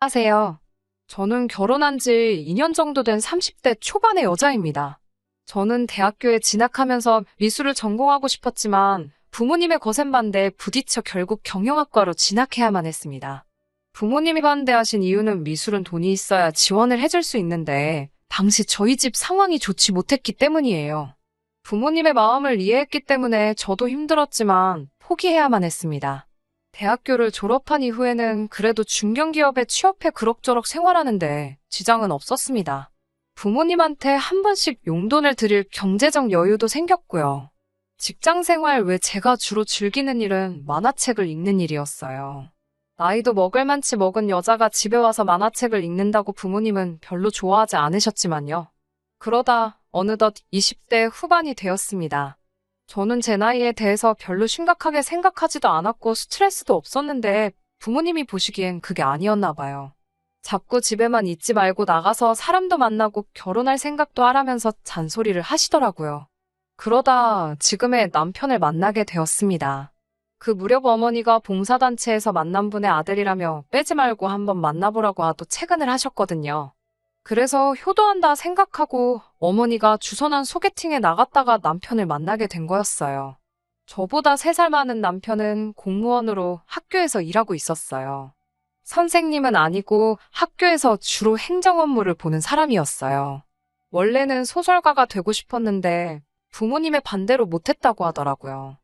안녕하세요. 저는 결혼한 지 2년 정도 된 30대 초반의 여자입니다. 저는 대학교에 진학하면서 미술을 전공하고 싶었지만 부모님의 거센 반대에 부딪혀 결국 경영학과로 진학해야만 했습니다. 부모님이 반대하신 이유는 미술은 돈이 있어야 지원을 해줄 수 있는데 당시 저희 집 상황이 좋지 못했기 때문이에요. 부모님의 마음을 이해했기 때문에 저도 힘들었지만 포기해야만 했습니다. 대학교를 졸업한 이후에는 그래도 중견기업에 취업해 그럭저럭 생활하는데 지장은 없었습니다. 부모님한테 한 번씩 용돈을 드릴 경제적 여유도 생겼고요. 직장 생활 외 제가 주로 즐기는 일은 만화책을 읽는 일이었어요. 나이도 먹을 만치 먹은 여자가 집에 와서 만화책을 읽는다고 부모님은 별로 좋아하지 않으셨지만요. 그러다 어느덧 20대 후반이 되었습니다. 저는 제 나이에 대해서 별로 심각하게 생각하지도 않았고 스트레스도 없었는데 부모님이 보시기엔 그게 아니었나 봐요. 자꾸 집에만 있지 말고 나가서 사람도 만나고 결혼할 생각도 하라면서 잔소리를 하시더라고요. 그러다 지금의 남편을 만나게 되었습니다. 그 무렵 어머니가 봉사단체에서 만난 분의 아들이라며 빼지 말고 한번 만나보라고 하도 채근을 하셨거든요. 그래서 효도한다 생각하고 어머니가 주선한 소개팅에 나갔다가 남편을 만나게 된 거였어요. 저보다 3살 많은 남편은 공무원으로 학교에서 일하고 있었어요. 선생님은 아니고 학교에서 주로 행정 업무를 보는 사람이었어요. 원래는 소설가가 되고 싶었는데 부모님의 반대로 못했다고 하더라고요.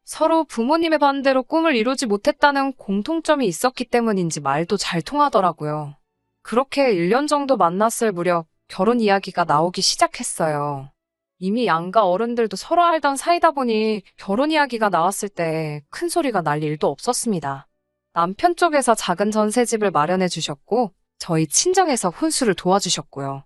서로 부모님의 반대로 꿈을 이루지 못했다는 공통점이 있었기 때문인지 말도 잘 통하더라고요. 그렇게 1년 정도 만났을 무렵 결혼 이야기가 나오기 시작했어요. 이미 양가 어른들도 서로 알던 사이다 보니 결혼 이야기가 나왔을 때 큰 소리가 날 일도 없었습니다. 남편 쪽에서 작은 전셋집을 마련해 주셨고 저희 친정에서 혼수를 도와주셨고요.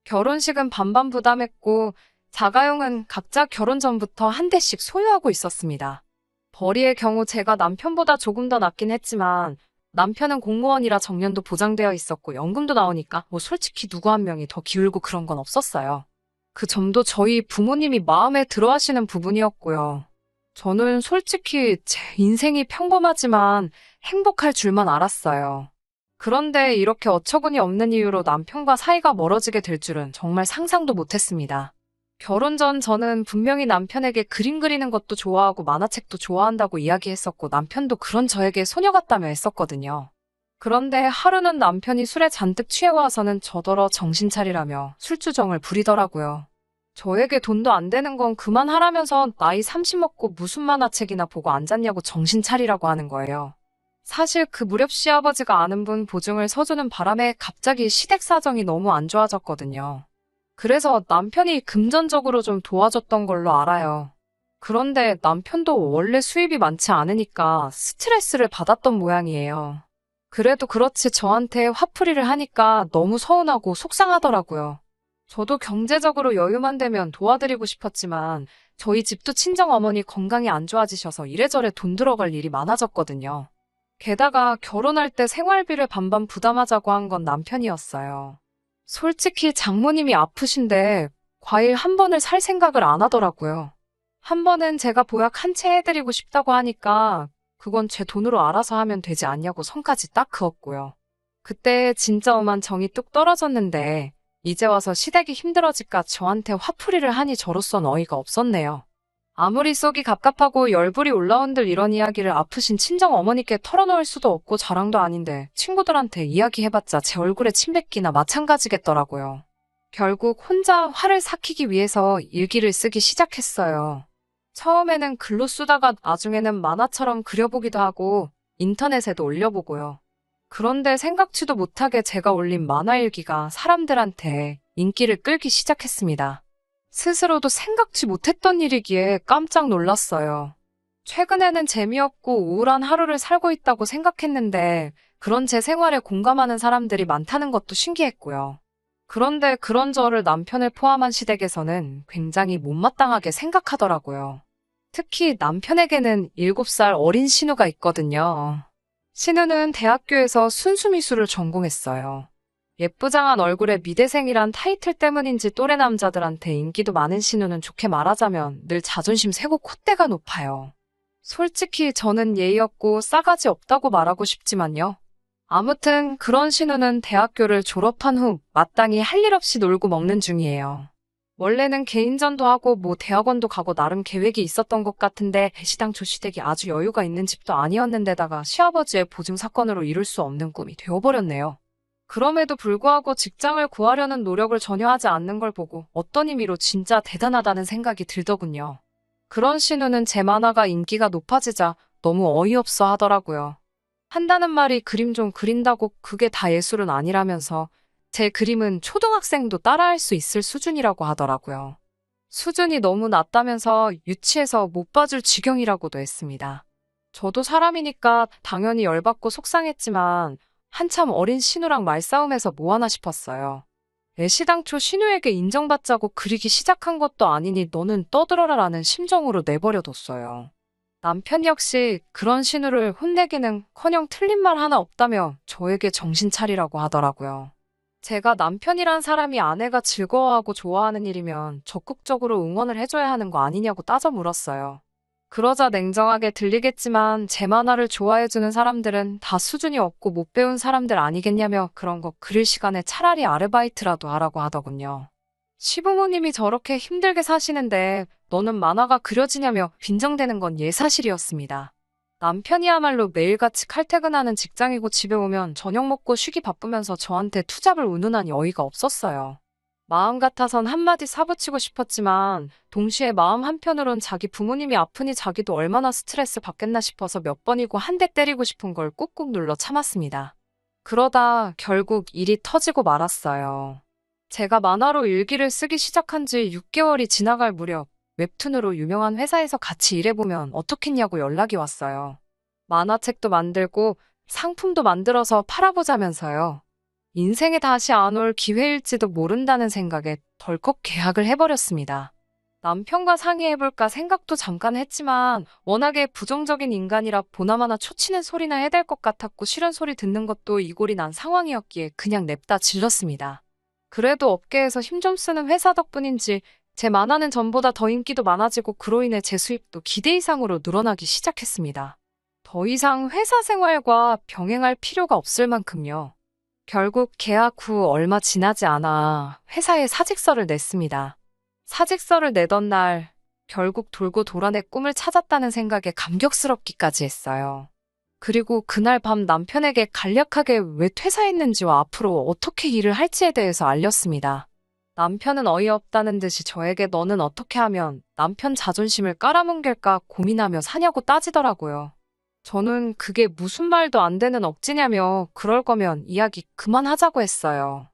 결혼식은 반반 부담했고 자가용은 각자 결혼 전부터 한 대씩 소유하고 있었습니다. 벌이의 경우 제가 남편보다 조금 더 낫긴 했지만 남편은 공무원이라 정년도 보장되어 있었고 연금도 나오니까 뭐 솔직히 누구 한 명이 더 기울고 그런 건 없었어요. 그 점도 저희 부모님이 마음에 들어 하시는 부분이었고요. 저는 솔직히 제 인생이 평범하지만 행복할 줄만 알았어요. 그런데 이렇게 어처구니 없는 이유로 남편과 사이가 멀어지게 될 줄은 정말 상상도 못했습니다. 결혼 전 저는 분명히 남편에게 그림 그리는 것도 좋아하고 만화책도 좋아한다고 이야기했었고 남편도 그런 저에게 소녀 같다며 했었거든요. 그런데 하루는 남편이 술에 잔뜩 취해와서는 저더러 정신 차리라며 술주정을 부리더라고요. 저에게 돈도 안 되는 건 그만하라면서 나이 30 먹고 무슨 만화책이나 보고 앉았냐고 정신 차리라고 하는 거예요. 사실 그 무렵 시아버지가 아는 분 보증을 서주는 바람에 갑자기 시댁 사정이 너무 안 좋아졌거든요. 그래서 남편이 금전적으로 좀 도와줬던 걸로 알아요. 그런데 남편도 원래 수입이 많지 않으니까 스트레스를 받았던 모양이에요. 그래도 그렇지 저한테 화풀이를 하니까 너무 서운하고 속상하더라고요. 저도 경제적으로 여유만 되면 도와드리고 싶었지만 저희 집도 친정어머니 건강이 안 좋아지셔서 이래저래 돈 들어갈 일이 많아졌거든요. 게다가 결혼할 때 생활비를 반반 부담하자고 한 건 남편이었어요. 솔직히 장모님이 아프신데 과일 한 번을 살 생각을 안 하더라고요. 한 번은 제가 보약 한 채 해드리고 싶다고 하니까 그건 제 돈으로 알아서 하면 되지 않냐고 선까지 딱 그었고요. 그때 진짜 엄한 정이 뚝 떨어졌는데 이제 와서 시댁이 힘들어질까 저한테 화풀이를 하니 저로선 어이가 없었네요. 아무리 속이 갑갑하고 열불이 올라온들 이런 이야기를 아프신 친정 어머니께 털어놓을 수도 없고 자랑도 아닌데 친구들한테 이야기해봤자 제 얼굴에 침 뱉기나 마찬가지겠더라고요. 결국 혼자 화를 삭히기 위해서 일기를 쓰기 시작했어요. 처음에는 글로 쓰다가 나중에는 만화처럼 그려보기도 하고 인터넷에도 올려보고요. 그런데 생각지도 못하게 제가 올린 만화일기가 사람들한테 인기를 끌기 시작했습니다. 스스로도 생각지 못했던 일이기에 깜짝 놀랐어요. 최근에는 재미없고 우울한 하루를 살고 있다고 생각했는데 그런 제 생활에 공감하는 사람들이 많다는 것도 신기했고요. 그런데 그런 저를 남편을 포함한 시댁에서는 굉장히 못마땅하게 생각하더라고요. 특히 남편에게는 7살 어린 신우가 있거든요. 신우는 대학교에서 순수미술을 전공했어요. 예쁘장한 얼굴에 미대생이란 타이틀 때문인지 또래 남자들한테 인기도 많은 신우는 좋게 말하자면 늘 자존심 세고 콧대가 높아요. 솔직히 저는 예의 없고 싸가지 없다고 말하고 싶지만요. 아무튼 그런 신우는 대학교를 졸업한 후 마땅히 할 일 없이 놀고 먹는 중이에요. 원래는 개인전도 하고 대학원도 가고 나름 계획이 있었던 것 같은데 시당초 시댁이 아주 여유가 있는 집도 아니었는데다가 시아버지의 보증 사건으로 이룰 수 없는 꿈이 되어버렸네요. 그럼에도 불구하고 직장을 구하려는 노력을 전혀 하지 않는 걸 보고 어떤 의미로 진짜 대단하다는 생각이 들더군요. 그런 신우는 제 만화가 인기가 높아지자 너무 어이없어 하더라고요. 한다는 말이 그림 좀 그린다고 그게 다 예술은 아니라면서 제 그림은 초등학생도 따라할 수 있을 수준이라고 하더라고요. 수준이 너무 낮다면서 유치해서 못 봐줄 지경이라고도 했습니다. 저도 사람이니까 당연히 열받고 속상했지만 한참 어린 신우랑 말싸움해서 뭐하나 싶었어요. 애시당초 신우에게 인정받자고 그리기 시작한 것도 아니니 너는 떠들어라 라는 심정으로 내버려뒀어요. 남편 역시 그런 신우를 혼내기는커녕 틀린 말 하나 없다며 저에게 정신 차리라고 하더라고요. 제가 남편이란 사람이 아내가 즐거워하고 좋아하는 일이면 적극적으로 응원을 해줘야 하는 거 아니냐고 따져 물었어요. 그러자 냉정하게 들리겠지만 제 만화를 좋아해주는 사람들은 다 수준이 없고 못 배운 사람들 아니겠냐며 그런 거 그릴 시간에 차라리 아르바이트라도 하라고 하더군요. 시부모님이 저렇게 힘들게 사시는데 너는 만화가 그려지냐며 빈정대는 건 예사실이었습니다. 남편이야말로 매일같이 칼퇴근하는 직장이고 집에 오면 저녁 먹고 쉬기 바쁘면서 저한테 투잡을 운운하니 어이가 없었어요. 마음 같아선 한마디 사붙이고 싶었지만 동시에 마음 한편으론 자기 부모님이 아프니 자기도 얼마나 스트레스 받겠나 싶어서 몇 번이고 한 대 때리고 싶은 걸 꾹꾹 눌러 참았습니다. 그러다 결국 일이 터지고 말았어요. 제가 만화로 일기를 쓰기 시작한 지 6개월이 지나갈 무렵 웹툰으로 유명한 회사에서 같이 일해보면 어떻겠냐고 연락이 왔어요. 만화책도 만들고 상품도 만들어서 팔아보자면서요. 인생에 다시 안 올 기회일지도 모른다는 생각에 덜컥 계약을 해버렸습니다. 남편과 상의해볼까 생각도 잠깐 했지만 워낙에 부정적인 인간이라 보나마나 초치는 소리나 해댈 것 같았고 싫은 소리 듣는 것도 이골이 난 상황이었기에 그냥 냅다 질렀습니다. 그래도 업계에서 힘 좀 쓰는 회사 덕분인지 제 만화는 전보다 더 인기도 많아지고 그로 인해 제 수입도 기대 이상으로 늘어나기 시작했습니다. 더 이상 회사 생활과 병행할 필요가 없을 만큼요. 결국 계약 후 얼마 지나지 않아 회사에 사직서를 냈습니다. 사직서를 내던 날 결국 돌고 돌아 내 꿈을 찾았다는 생각에 감격스럽기까지 했어요. 그리고 그날 밤 남편에게 간략하게 왜 퇴사했는지와 앞으로 어떻게 일을 할지에 대해서 알렸습니다. 남편은 어이없다는 듯이 저에게 너는 어떻게 하면 남편 자존심을 깔아뭉갤까 고민하며 사냐고 따지더라고요. 저는 그게 무슨 말도 안 되는 억지냐며 그럴 거면 이야기 그만하자고 했어요.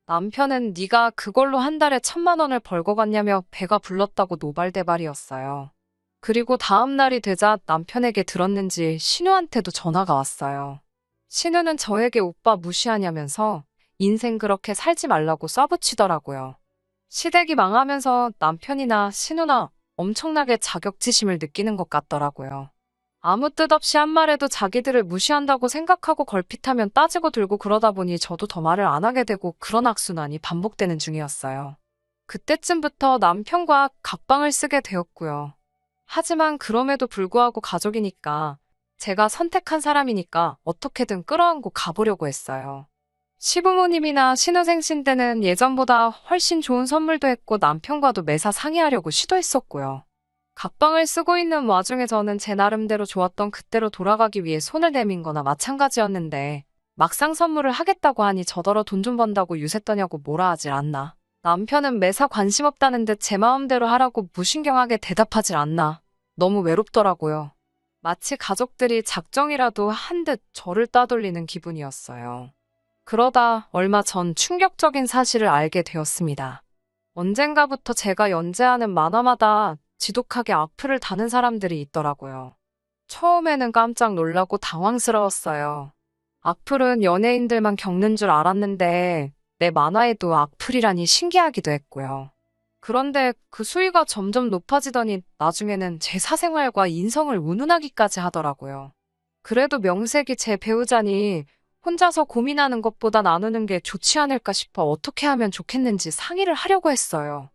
남편은 네가 그걸로 한 달에 1,000만 원을 벌고 갔냐며 배가 불렀다고 노발대발이었어요. 그리고 다음 날이 되자 남편에게 들었는지 신우한테도 전화가 왔어요. 신우는 저에게 오빠 무시하냐면서 인생 그렇게 살지 말라고 쏴붙이더라고요. 시댁이 망하면서 남편이나 신우나 엄청나게 자격지심을 느끼는 것 같더라고요. 아무 뜻 없이 한 말에도 자기들을 무시한다고 생각하고 걸핏하면 따지고 들고 그러다 보니 저도 더 말을 안 하게 되고 그런 악순환이 반복되는 중이었어요. 그때쯤부터 남편과 각방을 쓰게 되었고요. 하지만 그럼에도 불구하고 가족이니까 제가 선택한 사람이니까 어떻게든 끌어안고 가보려고 했어요. 시부모님이나 신우생신 때는 예전보다 훨씬 좋은 선물도 했고 남편과도 매사 상의하려고 시도했었고요. 각방을 쓰고 있는 와중에 저는 제 나름대로 좋았던 그때로 돌아가기 위해 손을 내민 거나 마찬가지였는데 막상 선물을 하겠다고 하니 저더러 돈 좀 번다고 유세 떠냐고 뭐라 하질 않나. 남편은 매사 관심 없다는 듯 제 마음대로 하라고 무신경하게 대답하질 않나. 너무 외롭더라고요. 마치 가족들이 작정이라도 한 듯 저를 따돌리는 기분이었어요. 그러다 얼마 전 충격적인 사실을 알게 되었습니다. 언젠가부터 제가 연재하는 만화마다 지독하게 악플을 다는 사람들이 있더라고요. 처음에는 깜짝 놀라고 당황스러웠어요. 악플은 연예인들만 겪는 줄 알았는데 내 만화에도 악플이라니 신기하기도 했고요. 그런데 그 수위가 점점 높아지더니 나중에는 제 사생활과 인성을 운운하기까지 하더라고요. 그래도 명색이 제 배우자니 혼자서 고민하는 것보다 나누는 게 좋지 않을까 싶어 어떻게 하면 좋겠는지 상의를 하려고 했어요.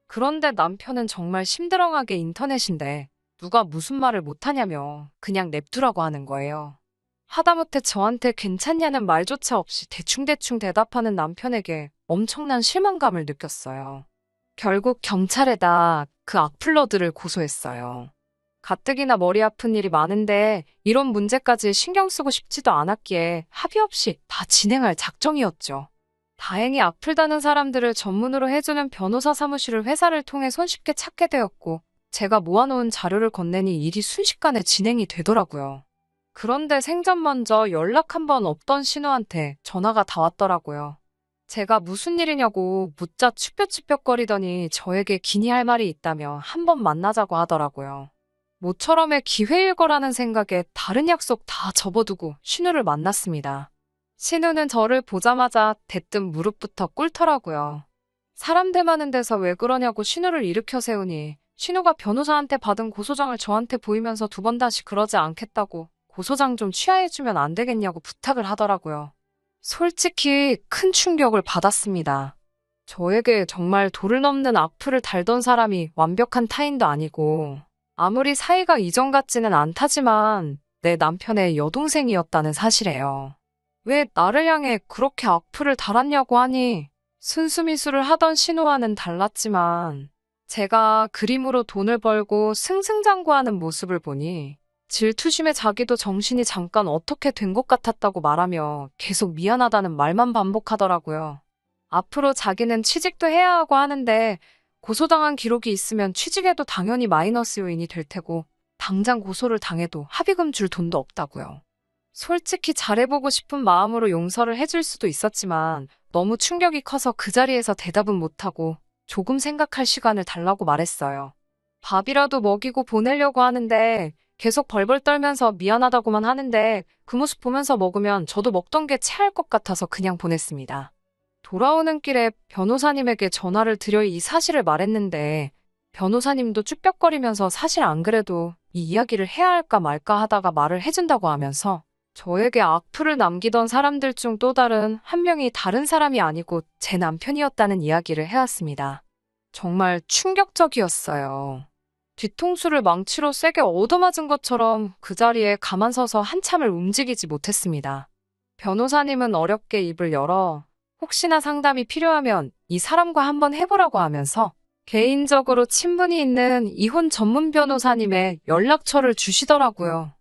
그런데 남편은 정말 심드렁하게 인터넷인데 누가 무슨 말을 못하냐며 그냥 냅두라고 하는 거예요. 하다못해 저한테 괜찮냐는 말조차 없이 대충대충 대답하는 남편에게 엄청난 실망감을 느꼈어요. 결국 경찰에다 그 악플러들을 고소했어요. 가뜩이나 머리 아픈 일이 많은데 이런 문제까지 신경 쓰고 싶지도 않았기에 합의 없이 다 진행할 작정이었죠. 다행히 악플 다는 사람들을 전문으로 해주는 변호사 사무실을 회사를 통해 손쉽게 찾게 되었고 제가 모아놓은 자료를 건네니 일이 순식간에 진행이 되더라고요. 그런데 생전 먼저 연락 한 번 없던 신우한테 전화가 다 왔더라고요. 제가 무슨 일이냐고 묻자 추뼛추뼛거리더니 저에게 기니 할 말이 있다며 한 번 만나자고 하더라고요. 모처럼의 기회일 거라는 생각에 다른 약속 다 접어두고 신우를 만났습니다. 신우는 저를 보자마자 대뜸 무릎부터 꿇더라고요. 사람들 많은 데서 왜 그러냐고 신우를 일으켜 세우니 신우가 변호사한테 받은 고소장을 저한테 보이면서 두 번 다시 그러지 않겠다고 고소장 좀 취하해주면 안 되겠냐고 부탁을 하더라고요. 솔직히 큰 충격을 받았습니다. 저에게 정말 도를 넘는 악플을 달던 사람이 완벽한 타인도 아니고 아무리 사이가 이전 같지는 않다지만 내 남편의 여동생이었다는 사실이에요. 왜 나를 향해 그렇게 악플을 달았냐고 하니 순수미수를 하던 신우와는 달랐지만 제가 그림으로 돈을 벌고 승승장구하는 모습을 보니 질투심에 자기도 정신이 잠깐 어떻게 된 것 같았다고 말하며 계속 미안하다는 말만 반복하더라고요. 앞으로 자기는 취직도 해야 하고 하는데 고소당한 기록이 있으면 취직에도 당연히 마이너스 요인이 될 테고 당장 고소를 당해도 합의금 줄 돈도 없다고요. 솔직히 잘해보고 싶은 마음으로 용서를 해줄 수도 있었지만 너무 충격이 커서 그 자리에서 대답은 못하고 조금 생각할 시간을 달라고 말했어요. 밥이라도 먹이고 보내려고 하는데 계속 벌벌 떨면서 미안하다고만 하는데 그 모습 보면서 먹으면 저도 먹던 게 체할 것 같아서 그냥 보냈습니다. 돌아오는 길에 변호사님에게 전화를 드려 이 사실을 말했는데 변호사님도 쭈뼛거리면서 사실 안 그래도 이 이야기를 해야 할까 말까 하다가 말을 해준다고 하면서 저에게 악플을 남기던 사람들 중 또 다른 한 명이 다른 사람이 아니고 제 남편이었다는 이야기를 해왔습니다. 정말 충격적이었어요. 뒤통수를 망치로 세게 얻어맞은 것처럼 그 자리에 가만 서서 한참을 움직이지 못했습니다. 변호사님은 어렵게 입을 열어 혹시나 상담이 필요하면 이 사람과 한번 해보라고 하면서 개인적으로 친분이 있는 이혼 전문 변호사님의 연락처를 주시더라고요.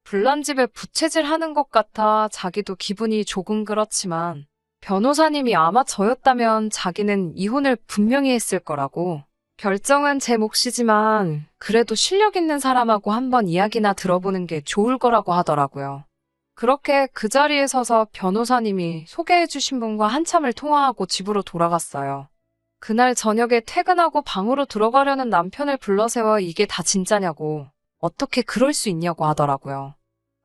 불난집에 부채질하는 것 같아 자기도 기분이 조금 그렇지만 변호사님이 아마 저였다면 자기는 이혼을 분명히 했을 거라고 결정은 제 몫이지만 그래도 실력 있는 사람하고 한번 이야기나 들어보는 게 좋을 거라고 하더라고요. 그렇게 그 자리에 서서 변호사님이 소개해 주신 분과 한참을 통화하고 집으로 돌아갔어요. 그날 저녁에 퇴근하고 방으로 들어가려는 남편을 불러세워 이게 다 진짜냐고 어떻게 그럴 수 있냐고 하더라고요.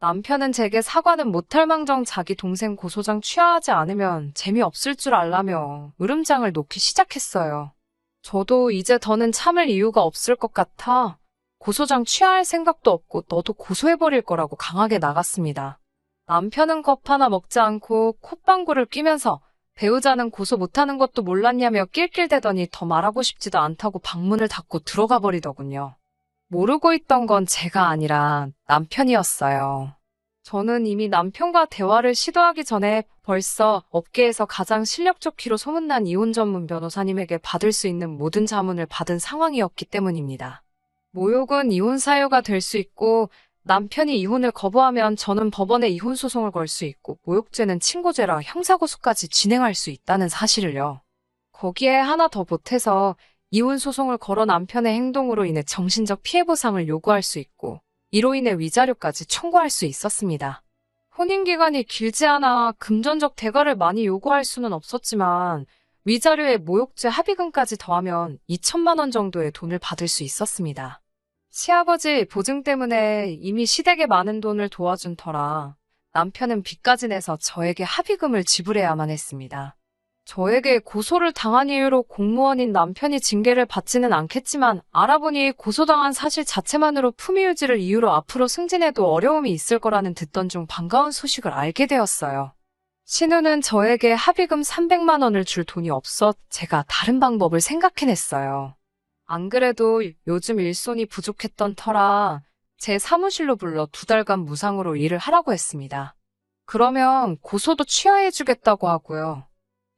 남편은 제게 사과는 못할 망정 자기 동생 고소장 취하하지 않으면 재미없을 줄 알라며 으름장을 놓기 시작했어요. 저도 이제 더는 참을 이유가 없을 것 같아 고소장 취하할 생각도 없고 너도 고소해버릴 거라고 강하게 나갔습니다. 남편은 컵 하나 먹지 않고 콧방구를 뀌면서 배우자는 고소 못하는 것도 몰랐냐며 낄낄대더니 더 말하고 싶지도 않다고 방문을 닫고 들어가 버리더군요. 모르고 있던 건 제가 아니라 남편이었어요. 저는 이미 남편과 대화를 시도하기 전에 벌써 업계에서 가장 실력 좋기로 소문난 이혼 전문 변호사님에게 받을 수 있는 모든 자문을 받은 상황이었기 때문입니다. 모욕은 이혼 사유가 될 수 있고 남편이 이혼을 거부하면 저는 법원에 이혼 소송을 걸 수 있고 모욕죄는 친고죄라 형사고소까지 진행할 수 있다는 사실을요. 거기에 하나 더 보태서 이혼 소송을 걸어 남편의 행동으로 인해 정신적 피해 보상을 요구할 수 있고 이로 인해 위자료까지 청구할 수 있었습니다. 혼인기간이 길지 않아 금전적 대가를 많이 요구할 수는 없었지만 위자료에 모욕죄 합의금까지 더하면 2천만 원 정도의 돈을 받을 수 있었습니다. 시아버지 보증 때문에 이미 시댁에 많은 돈을 도와준 터라 남편은 빚까지 내서 저에게 합의금을 지불해야만 했습니다. 저에게 고소를 당한 이유로 공무원인 남편이 징계를 받지는 않겠지만 알아보니 고소당한 사실 자체만으로 품위 유지를 이유로 앞으로 승진해도 어려움이 있을 거라는 듣던 중 반가운 소식을 알게 되었어요. 신우는 저에게 합의금 300만 원을 줄 돈이 없어 제가 다른 방법을 생각해냈어요. 안 그래도 요즘 일손이 부족했던 터라 제 사무실로 불러 2달간 무상으로 일을 하라고 했습니다. 그러면 고소도 취하해주겠다고 하고요.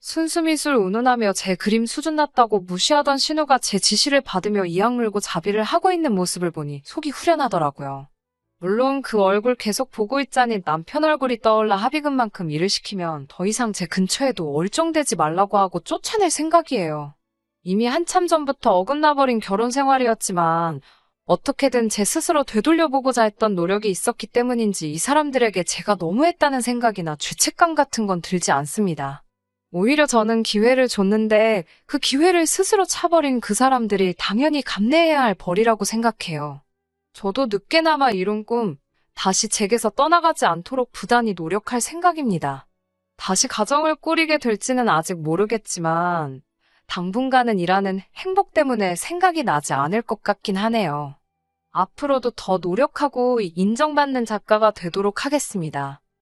순수미술 운운하며 제 그림 수준 낮다고 무시하던 신우가 제 지시를 받으며 이악 물고 자비를 하고 있는 모습을 보니 속이 후련하더라고요. 물론 그 얼굴 계속 보고 있자니 남편 얼굴이 떠올라 합의금만큼 일을 시키면 더 이상 제 근처에도 얼쩡대지 말라고 하고 쫓아낼 생각이에요. 이미 한참 전부터 어긋나버린 결혼 생활이었지만 어떻게든 제 스스로 되돌려보고자 했던 노력이 있었기 때문인지 이 사람들에게 제가 너무했다는 생각이나 죄책감 같은 건 들지 않습니다. 오히려 저는 기회를 줬는데 그 기회를 스스로 차버린 그 사람들이 당연히 감내해야 할 벌이라고 생각해요. 저도 늦게나마 이룬 꿈, 다시 제게서 떠나가지 않도록 부단히 노력할 생각입니다. 다시 가정을 꾸리게 될지는 아직 모르겠지만 당분간은 일하는 행복 때문에 생각이 나지 않을 것 같긴 하네요. 앞으로도 더 노력하고 인정받는 작가가 되도록 하겠습니다.